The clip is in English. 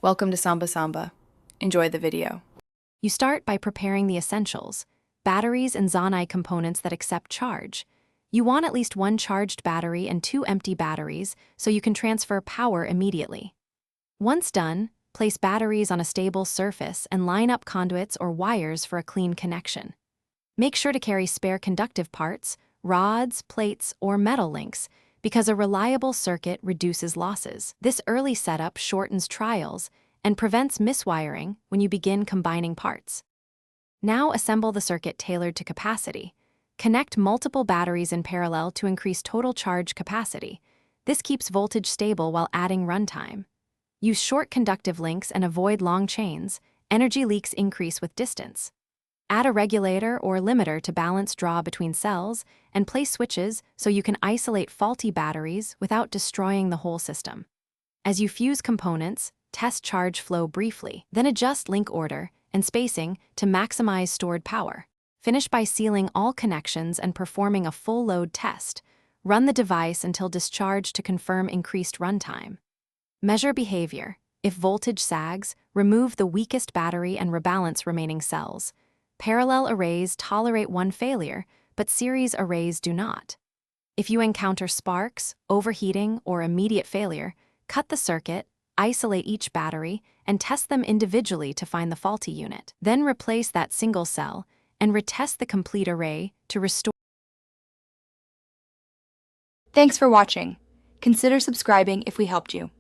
Welcome to Samba Samba. Enjoy the video. You start by preparing the essentials: batteries and Zonai components that accept charge. You want at least one charged battery and 2 empty batteries so you can transfer power immediately. Once done, place batteries on a stable surface and line up conduits or wires for a clean connection. Make sure to carry spare conductive parts, rods, plates, or metal links, because a reliable circuit reduces losses. This early setup shortens trials and prevents miswiring when you begin combining parts. Now assemble the circuit tailored to capacity. Connect multiple batteries in parallel to increase total charge capacity. This keeps voltage stable while adding runtime. Use short conductive links and avoid long chains. Energy leaks increase with distance. Add a regulator or limiter to balance draw between cells, and place switches so you can isolate faulty batteries without destroying the whole system. As you fuse components, test charge flow briefly, then adjust link order and spacing to maximize stored power. Finish by sealing all connections and performing a full load test. Run the device until discharged to confirm increased runtime. Measure behavior. If voltage sags, remove the weakest battery and rebalance remaining cells. Parallel arrays tolerate one failure, but series arrays do not. If you encounter sparks, overheating, or immediate failure, cut the circuit, isolate each battery, and test them individually to find the faulty unit. Then replace that single cell and retest the complete array to restore. Thanks for watching. Consider subscribing if we helped you.